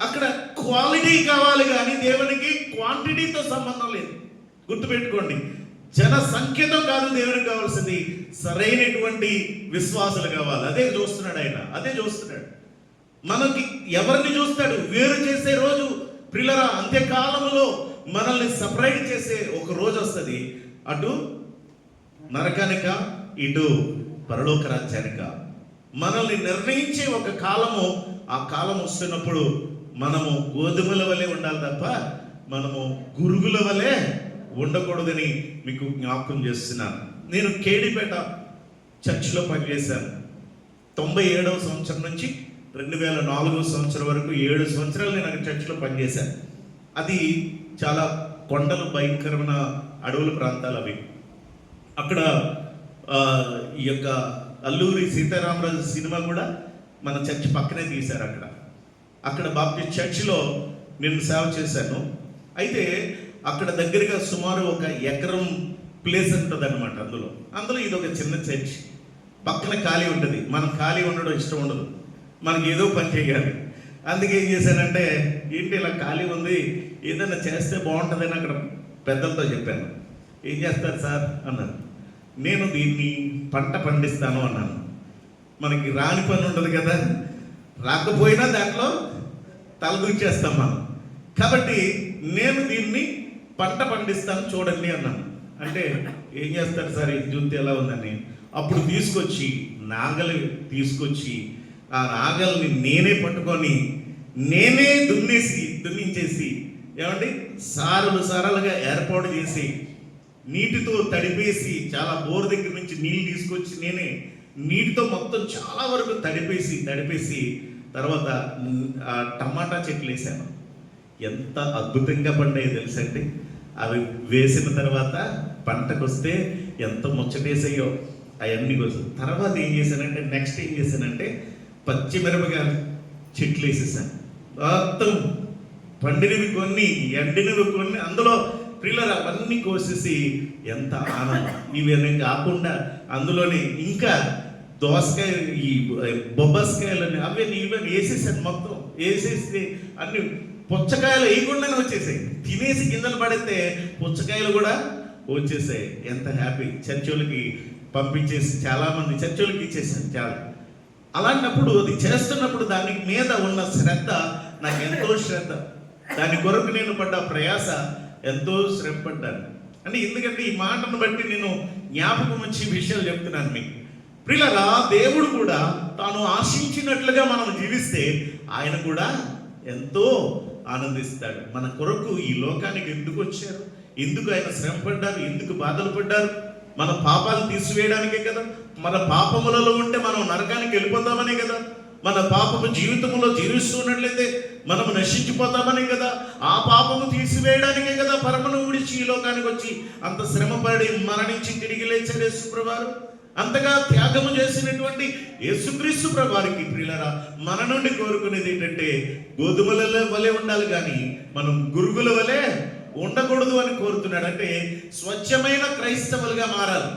అక్కడ క్వాలిటీ కావాలి కానీ దేవునికి క్వాంటిటీతో సంబంధం లేదు. గుర్తుపెట్టుకోండి, జన సంఖ్యతో కాదు దేవునికి కావాల్సింది, సరైనటువంటి విశ్వాసాలు కావాలి. అదే చూస్తున్నాడు ఆయన, అదే చూస్తున్నాడు. మనకి ఎవరిని చూస్తాడు? వేరు చేసే రోజు ప్రియులారా, అంత్యకాలంలో మనల్ని సపరేట్ చేసే ఒక రోజు వస్తుంది. అటు నరకానిక, ఇటు పరలోక రాజ్యానిక మనల్ని నిర్ణయించే ఒక కాలము. ఆ కాలం వస్తున్నప్పుడు మనము గోధుమల వలె ఉండాలి తప్ప మనము గురుగుల వలె ఉండకూడదని మీకు జ్ఞాపకం చేస్తున్నాను. నేను కేడిపేట చర్చిలో పనిచేశాను. 97వ సంవత్సరం నుంచి 2004 సంవత్సరం వరకు 7 సంవత్సరాలు నేను అక్కడ చర్చిలో పనిచేశాను. అది చాలా కొండలు, భయంకరమైన అడవుల ప్రాంతాలు అవి. అక్కడ ఈ యొక్క అల్లూరి సీతారామరాజు సినిమా కూడా మన చర్చ్ పక్కనే తీశారు. అక్కడ బాప్టిస్ట్ చర్చిలో నేను సేవ చేశాను. అయితే అక్కడ దగ్గరగా సుమారు 1 ఎకరం ప్లేస్ ఉంటుంది అనమాట. అందులో ఇది ఒక చిన్న చర్చ్, పక్కన ఖాళీ ఉంటుంది. మనం ఖాళీ ఉండడం ఇష్టం ఉండదు, మనకి ఏదో పని చేయాలి. అందుకే ఏం చేశానంటే, ఏంటి ఇలా ఖాళీ ఉంది, ఏదైనా చేస్తే బాగుంటుందని అక్కడ పెద్దలతో చెప్పాను. ఏం చేస్తారు సార్ అన్నారు. నేను దీన్ని పంట పండిస్తాను అన్నాను. మనకి రాని పని ఉండదు కదా, రాకపోయినా దాంట్లో తలదూచేస్తాం మనం. కాబట్టి నేను దీన్ని పంట పండిస్తాను చూడండి అన్నాను. అంటే ఏం చేస్తారు సార్, ఇది చూస్తే ఎలా ఉందని. అప్పుడు నాగలి తీసుకొచ్చి ఆ నాగల్ని నేనే పట్టుకొని నేనే దున్నించేసి ఏమండి సారలుగా ఏర్పాటు చేసి నీటితో తడిపేసి, చాలా బోర్ దగ్గర నుంచి నీళ్ళు తీసుకొచ్చి నేనే నీటితో మొత్తం చాలా వరకు తడిపేసి తర్వాత టమాటా చెట్లు వేసాను. ఎంత అద్భుతంగా పండాయో తెలుసండి. అవి వేసిన తర్వాత పంటకు వస్తే ఎంత ముచ్చటేసాయో అవన్నీ కోసం. తర్వాత నెక్స్ట్ ఏం చేశానంటే పచ్చిమిరపకాయలు చెట్లు వేసేసాను. మొత్తం పండినవి కొన్ని, ఎండినవి కొన్ని, అందులో పిల్లలు అవన్నీ కోసేసి ఎంత ఆనందం. ఇవన్నీ కాకుండా అందులోనే ఇంకా దోసకాయ, ఈ బొబ్బస్కాయలని అవన్నీ ఇవన్నీ వేసేసాను. మొత్తం వేసేసి అన్ని పుచ్చకాయలు వేయకుండానే వచ్చేసాయి. తినేసి గింజలు పడితే పుచ్చకాయలు కూడా వచ్చేసాయి. ఎంత హ్యాపీ. చర్చోళ్ళకి పంపించేసి చాలామంది చర్చోళ్ళకి ఇచ్చేసాను చాలా. అలాంటప్పుడు అది చేస్తున్నప్పుడు దాని మీద ఉన్న శ్రద్ధ నాకు ఎంతో శ్రద్ధ, దాని కొరకు నేను పడ్డ ప్రయాస ఎంతో శ్రమపడ్డాను. అంటే ఎందుకంటే ఈ మాటను బట్టి నేను జ్ఞాపకం వచ్చి విషయాలు చెప్తున్నాను మీకు. ప్రియులారా, దేవుడు కూడా తాను ఆశించినట్లుగా మనం జీవిస్తే ఆయన కూడా ఎంతో ఆనందిస్తాడు. మన కొరకు ఈ లోకానికి ఎందుకు వచ్చారు, ఎందుకు ఆయన శ్రమ పడ్డారు, ఎందుకు బాధలు పడ్డారు? మన పాపాలు తీసివేయడానికే కదా. మన పాపములలో ఉంటే మనం నరకానికి వెళ్ళిపోతామనే కదా. మన పాపము జీవితంలో జీవిస్తున్నట్లయితే మనము నశించిపోతామనే కదా. ఆ పాపము తీసివేయడానికే కదా పరమను విడిచి ఈ లోకానికి వచ్చి అంత శ్రమపడి మరణించి తిరిగి లేచారు యేసుప్రభువారు. అంతగా త్యాగము చేసినటువంటి యేసుక్రీస్తు ప్రభువారికి ప్రియులారా, మన నుండి కోరుకునేది ఏంటంటే గోధుమల వలె ఉండాలి కానీ మనం గురుగుల వలె ఉండకూడదు అని కోరుతున్నాడు. అంటే స్వచ్ఛమైన క్రైస్తవులుగా మారాలి,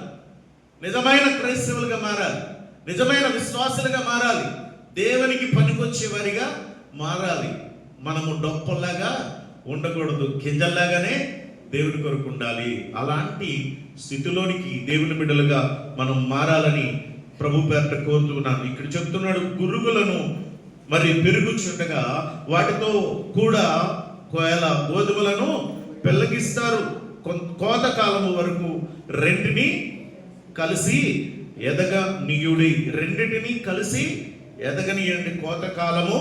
నిజమైన క్రైస్తవులుగా మారాలి, నిజమైన విశ్వాసులుగా మారాలి, దేవునికి పనికొచ్చే వారిగా మారాలి. మనము డొప్పల్లాగా ఉండకూడదు, గింజల్లాగానే దేవుడి కొరకు ఉండాలి. అలాంటి స్థితిలోనికి దేవుని బిడ్డలుగా మనం మారాలని ప్రభు పేరట కోరుతున్నాను. ఇక్కడ చెప్తున్నాడు, గురుగులను మరి పెరుగుచుండగా వాటితో కూడా గోధుమలను పెళ్ళగిస్తారు, కోత కాలము వరకు రెంటిని కలిసి ఎదగనీయుడి, రెండింటిని కలిసి ఎదగనీయండి కోత కాలము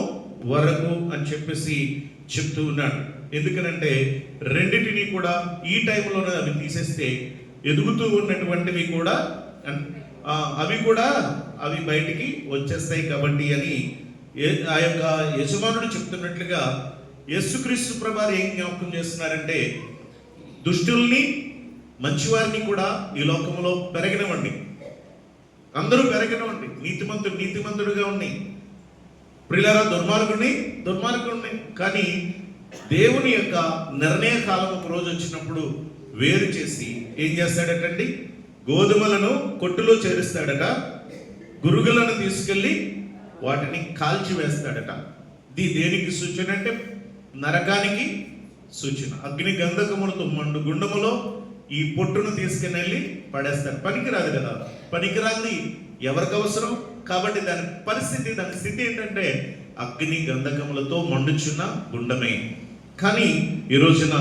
వరకు అని చెప్పేసి చెప్తూ ఉన్నాడు. ఎందుకనంటే రెండింటిని కూడా ఈ టైంలోనే అవి తీసేస్తే ఎదుగుతూ ఉన్నటువంటివి కూడా అవి బయటికి వచ్చేస్తాయి కాబట్టి అని ఆ యొక్క యజమానుడు చెప్తున్నట్లుగా యేసుక్రీస్తు ప్రభువారు ఏం జ్ఞాపకం చేస్తున్నారంటే, దుష్టుల్ని మంచివారిని కూడా ఈ లోకంలో పెరగనివ్వండి, అందరూ పెరగనివ్వండి. నీతిమంతుడుగా ఉన్నాయి, ప్రియులారా దుర్మార్గుడిని. కానీ దేవుని యొక్క నిర్ణయ కాలం ఒక రోజు వచ్చినప్పుడు వేరు చేసి ఏం చేస్తాడటండి, గోధుమలను కొట్టులో చేరుస్తాడట, గురుగులను తీసుకెళ్ళి వాటిని కాల్చి వేస్తాడట. దేనికి సూచన అంటే నరకానికి సూచన. అగ్ని గంధకములతో మండు గుండములో ఈ పొట్టును తీసుకెళ్ళి పడేస్తాడు. పనికిరాదు కదా, పనికిరాది ఎవరికి అవసరం. కాబట్టి దాని స్థితి ఏంటంటే అగ్ని గంధకములతో మండుచున్న గుండమే. కానీ ఈ రోజున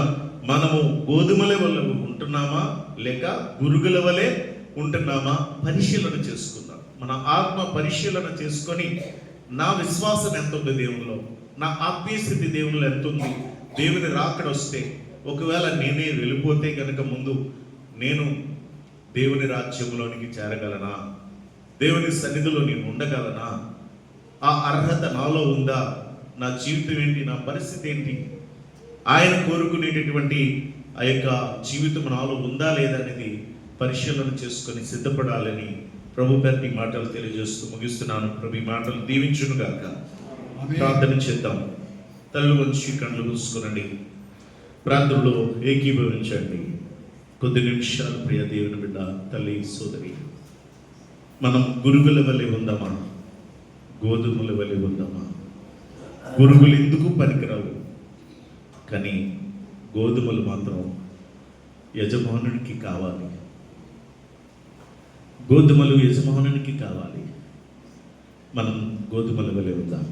మనము గోధుమల వల్ల ఉంటున్నామా లేక గురుగుల వలె ఉంటున్నామా పరిశీలన చేసుకుందాం. మన ఆత్మ పరిశీలన చేసుకొని నా విశ్వాసం ఎంత ఉంది దేవునిలో, నా ఆత్మీయ స్థితి దేవునిలో ఎంత ఉంది, దేవుని రాకడ వస్తే ఒకవేళ నేనే వెళ్ళిపోతే కనుక ముందు నేను దేవుని రాజ్యంలోనికి చేరగలనా, దేవుని సన్నిధిలో నేను ఉండగలనా, ఆ అర్హత నాలో ఉందా, నా జీవితం ఏంటి, నా పరిస్థితి ఏంటి, ఆయన కోరుకునేటటువంటి ఆ యొక్క జీవితం నాలో ఉందా లేదా అనేది పరిశీలన చేసుకొని సిద్ధపడాలని ప్రభు పేరు ఈ మాటలు తెలియజేస్తూ ముగిస్తున్నాను. ప్రభు ఈ మాటలు దీవించును గాక. ప్రార్థన చేద్దాం. తల్లు వంచి కళ్ళు మూసుకునండి. ప్రార్థనలో ఏకీభవించండి. కొద్ది నిమిషాలు ప్రియ దేవుని బిడ్డ, తల్లి, సోదరి, మనం గురుగుల వలె ఉందామా, గోధుమల వలె ఉందామా? గురుగులు ఎందుకు పనికిరావు, కానీ గోధుమలు మాత్రం యజమానునికి కావాలి. గోధుమలు యజమానునికి కావాలి. మనం గోధుమల వలె ఉందాం.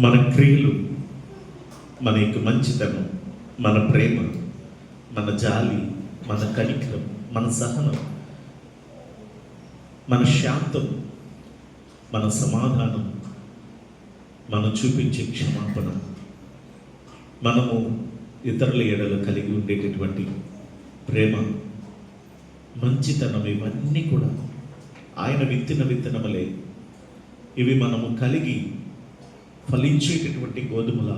మన క్రియలు, మన యొక్క మంచితనం, మన ప్రేమ, మన జాలి, మన కనికరం, మన సహనం, మన శాంతం, మన సమాధానం, మనం చూపించే క్షమాపణ, మనము ఇతరుల ఎడల కలిగి ఉండేటటువంటి ప్రేమ, మంచితనం, ఇవన్నీ కూడా ఆయన విత్తిన విత్తనములే. ఇవి మనము కలిగి ఫలించేటటువంటి గోధుమల,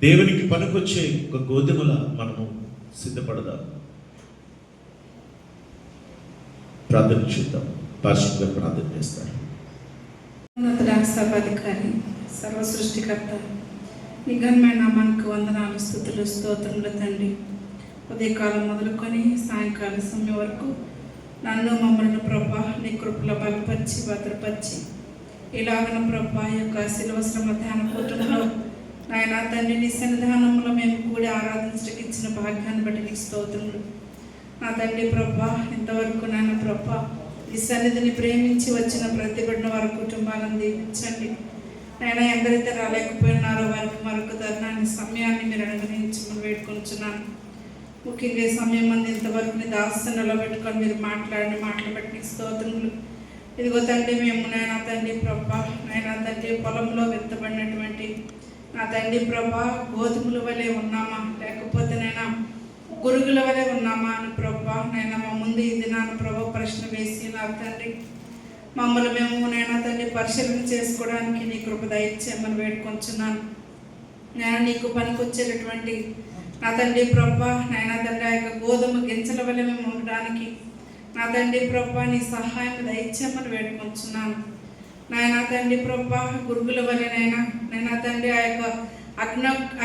దేవునికి పనికొచ్చే ఒక గోధుమల మనము సిద్ధపడదాం. ప్రార్థన చేద్దాం. పార్శ్వంగా ప్రార్థన చేస్తారు. సర్వాధికారి, సర్వ సృష్టికర్త, నీ ఘనమైన నామానికి వందనాలు, స్తుతులు, స్తోత్రములు తండ్రి. ఉదయకాలం మొదలుకొని సాయంకాలం సమయం వరకు నన్ను మమ్మల్ని ప్రభా నీ కృపలో బలపరిచి భద్రపరిచి ఇలాగన ప్రభా యొక్క శిలువ శ్రమ ధ్యాన కూటంలో నాయన తండ్రి నీ సన్నిధానంలో మేము కూడి ఆరాధించడానికి ఇచ్చిన భాగ్యాన్ని బట్టి నీకు స్తోత్రములు. నా తండ్రి ప్రభా, ఇంతవరకు నాయన ప్రభా ఈ సన్నిధిని ప్రేమించి వచ్చిన ప్రతి బిడ్డ వారి కుటుంబాలను దీవించండి. నేను ఎందరైతే రాలేకపోయినారో వారికి మరొక తరుణాన్ని, సమయాన్ని మీరు అనుగ్రహించమని వేడుకొంచున్నాను. ముఖ్యంగా ఈ సమయం మంది ఇంతవరకు నీ దాస్యం నిలబెట్టుకొని మీరు మాట్లాడిన మాటలు బట్టి నీకు స్తోత్రములు. ఇదిగో తండ్రి, మేము నాయన తండ్రి ప్రభా, నాయన తండ్రి పొలంలో విత్తబడినటువంటి నా తండ్రి ప్రభా గోధుమల వలె ఉన్నామా, లేకపోతే నైనా గురుగుల వలె ఉన్నామా అని ప్రభా నైనా మా ముందు ఇది నాన్న ప్రభా ప్రశ్న వేసి నా తండ్రి మమ్మల్ని మేము నైనా తండ్రి పరిశీలన చేసుకోవడానికి నీ కృప దయచేయమని వేడుకొంచున్నాను. నేను నీకు పనికొచ్చేటటువంటి నా తండ్రి ప్రభా నైనా తండ్రి ఆ యొక్క గోధుమ గింజల వలె మేము ఉండడానికి నా తండ్రి ప్రభా నీ సహాయం దయచేయమని వేడుకొంచున్నాను. నాయనా తండ్రి ప్రభా గురుగుల వలెనైనా నైనా తండ్రి ఆ యొక్క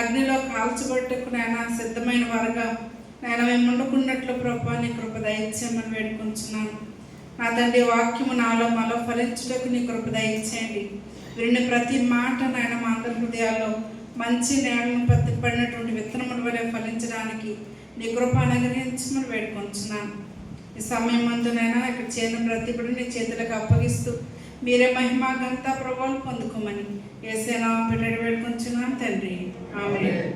అగ్నిలో కాల్చబట్టుకు నైనా సిద్ధమైన వారుగా నేను మేము ఉండకున్నట్లు ప్రభా నీ కృప దయచేయమని వేడుకొంచున్నాను. నా తండ్రి వాక్యము నాలో మాలో ఫలించుటకు నీ కృప దయచేయండి. విన్న ప్రతి మాట నాయన మా అందరి హృదయాల్లో మంచి నేలను పడినటువంటి విత్తనముల వలె ఫలించడానికి నీ కృప అనుగ్రహించమని వేడుకొంచున్నాను. ఈ సమయం మందునైనా ఇక్కడ చేరిన ప్రతి బిడ్డ నీ చేతులకు అప్పగిస్తూ మీరే మహిమ ఘనత ప్రభువులు పొందుకోమని యేసు నామమున వేడుకొంచున్నాను తండ్రి. ఆమేన్.